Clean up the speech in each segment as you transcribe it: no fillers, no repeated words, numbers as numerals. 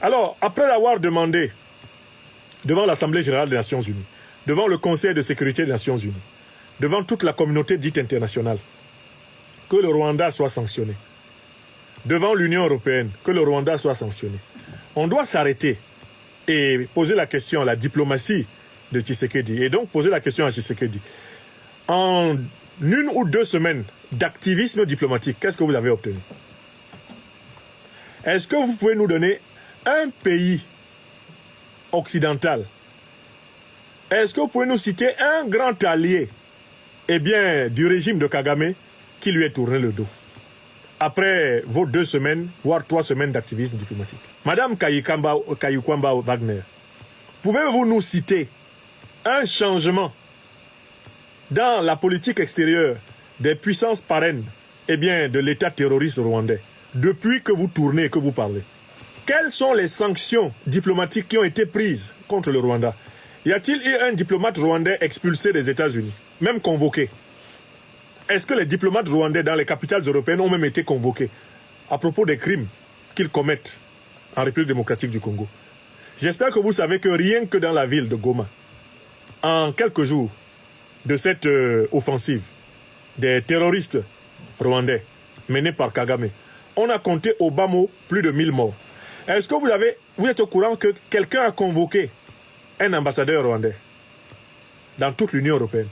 Alors, après avoir demandé devant l'Assemblée générale des Nations Unies, devant le Conseil de sécurité des Nations Unies, devant toute la communauté dite internationale, que le Rwanda soit sanctionné, devant l'Union européenne, que le Rwanda soit sanctionné, on doit s'arrêter et poser la question à la diplomatie de Tshisekedi, et donc poser la question à Tshisekedi. En 1 ou 2 semaines d'activisme diplomatique, qu'est-ce que vous avez obtenu? Est-ce que vous pouvez nous donner un pays occidental? Est-ce que vous pouvez nous citer un grand allié, eh bien, du régime de Kagame qui lui est tourné le dos après vos 2 semaines, voire 3 semaines d'activisme diplomatique? Madame Kayukwamba Wagner, pouvez-vous nous citer un changement dans la politique extérieure des puissances parraines, eh bien, de l'État terroriste rwandais, depuis que vous tournez et que vous parlez? Quelles sont les sanctions diplomatiques qui ont été prises contre le Rwanda? Y a-t-il eu un diplomate rwandais expulsé des États-Unis, même convoqué? Est-ce que les diplomates rwandais dans les capitales européennes ont même été convoqués à propos des crimes qu'ils commettent en République démocratique du Congo? J'espère que vous savez que rien que dans la ville de Goma, en quelques jours de cette offensive des terroristes rwandais menée par Kagame, on a compté au bas mot plus de 1000 morts. Est-ce que vous êtes au courant que quelqu'un a convoqué un ambassadeur rwandais dans toute l'Union européenne?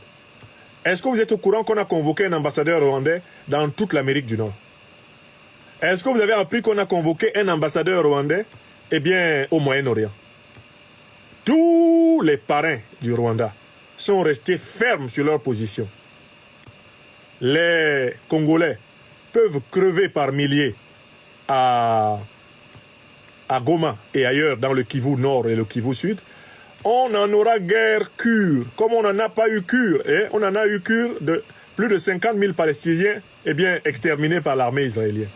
Est-ce que vous êtes au courant qu'on a convoqué un ambassadeur rwandais dans toute l'Amérique du Nord? Est-ce que vous avez appris qu'on a convoqué un ambassadeur rwandais, eh bien, au Moyen-Orient? Tous les parrains du Rwanda sont restés fermes sur leur position. Les Congolais peuvent crever par milliers à Goma et ailleurs dans le Kivu Nord et le Kivu Sud. On n'en aura guère cure, comme on n'en a pas eu cure. Et on en a eu cure de plus de 50 000 Palestiniens, eh bien, exterminés par l'armée israélienne.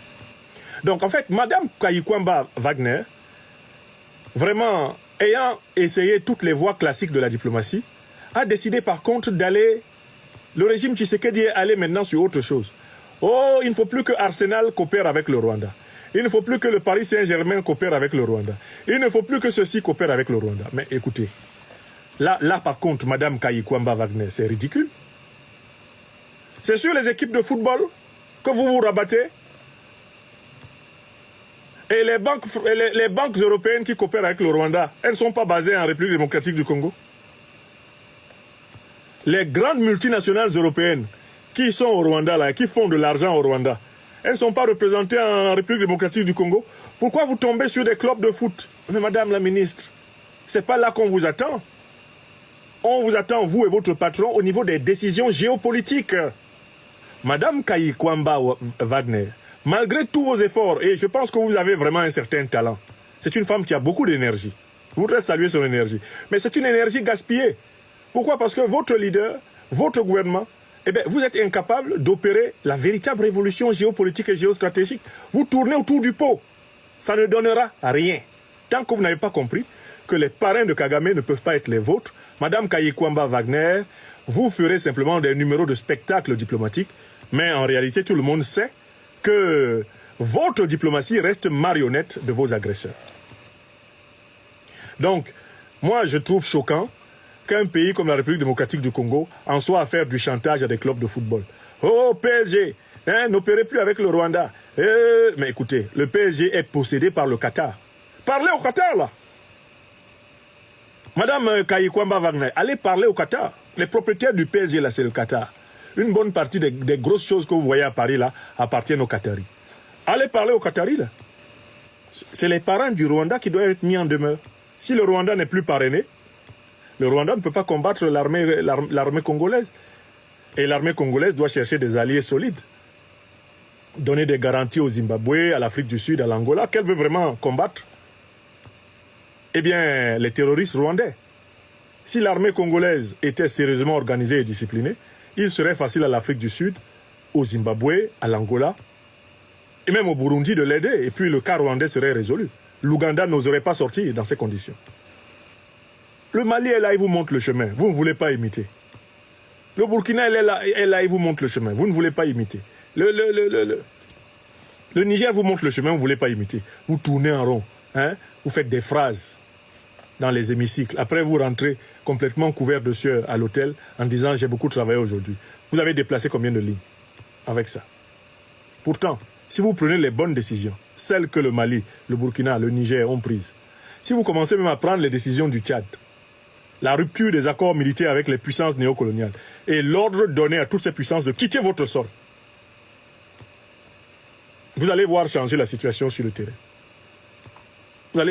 Donc, en fait, Madame Kayukwamba Wagner, vraiment, ayant essayé toutes les voies classiques de la diplomatie, a décidé par contre d'aller... Le régime Tshisekedi est allé maintenant sur autre chose. Oh, il ne faut plus que Arsenal coopère avec le Rwanda. Il ne faut plus que le Paris Saint-Germain coopère avec le Rwanda. Il ne faut plus que ceci coopère avec le Rwanda. Mais écoutez, là par contre, Madame Kayukwamba Wagner, c'est ridicule. C'est sur les équipes de football que vous vous rabattez. Et les banques européennes qui coopèrent avec le Rwanda, elles ne sont pas basées en République démocratique du Congo. Les grandes multinationales européennes qui sont au Rwanda, là, qui font de l'argent au Rwanda, elles ne sont pas représentées en République démocratique du Congo. Pourquoi vous tombez sur des clubs de foot? Mais Madame la ministre, c'est pas là qu'on vous attend. On vous attend, vous et votre patron, au niveau des décisions géopolitiques. Madame Kayukwamba Wagner, malgré tous vos efforts, et je pense que vous avez vraiment un certain talent, c'est une femme qui a beaucoup d'énergie. Je voudrais saluer son énergie. Mais c'est une énergie gaspillée. Pourquoi? Parce que votre leader, votre gouvernement, eh bien, vous êtes incapable d'opérer la véritable révolution géopolitique et géostratégique. Vous tournez autour du pot. Ça ne donnera rien. Tant que vous n'avez pas compris que les parrains de Kagame ne peuvent pas être les vôtres, Madame Kayukwamba Wagner, vous ferez simplement des numéros de spectacle diplomatique. Mais en réalité, tout le monde sait que votre diplomatie reste marionnette de vos agresseurs. Donc, moi, je trouve choquant qu'un pays comme la République démocratique du Congo en soit à faire du chantage à des clubs de football. Oh, PSG, n'opérez plus avec le Rwanda. Mais écoutez, le PSG est possédé par le Qatar. Parlez au Qatar, là. Madame Kayukwamba Wagner, allez parler au Qatar. Les propriétaires du PSG, là, c'est le Qatar. Une bonne partie des grosses choses que vous voyez à Paris, là, appartiennent aux Qataris. Allez parler aux Qataris, là. C'est les parrains du Rwanda qui doivent être mis en demeure. Si le Rwanda n'est plus parrainé, le Rwanda ne peut pas combattre l'armée congolaise. Et l'armée congolaise doit chercher des alliés solides. Donner des garanties au Zimbabwe, à l'Afrique du Sud, à l'Angola, qu'elle veut vraiment combattre. Eh bien, les terroristes rwandais. Si l'armée congolaise était sérieusement organisée et disciplinée, il serait facile à l'Afrique du Sud, au Zimbabwe, à l'Angola, et même au Burundi de l'aider. Et puis le cas rwandais serait résolu. L'Ouganda n'oserait pas sortir dans ces conditions. Le Mali est là, il vous montre le chemin. Vous ne voulez pas imiter. Le Burkina est là, il vous montre le chemin. Vous ne voulez pas imiter. Le Niger vous montre le chemin, vous ne voulez pas imiter. Vous tournez en rond. hein, vous faites des phrases dans les hémicycles. Après, vous rentrez complètement couvert de sueur à l'hôtel en disant « j'ai beaucoup travaillé aujourd'hui ». Vous avez déplacé combien de lignes avec ça? Pourtant, si vous prenez les bonnes décisions, celles que le Mali, le Burkina, le Niger ont prises, si vous commencez même à prendre les décisions du Tchad, la rupture des accords militaires avec les puissances néocoloniales et l'ordre donné à toutes ces puissances de quitter votre sol, vous allez voir changer la situation sur le terrain.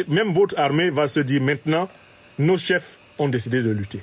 Même votre armée va se dire maintenant, nos chefs ont décidé de lutter.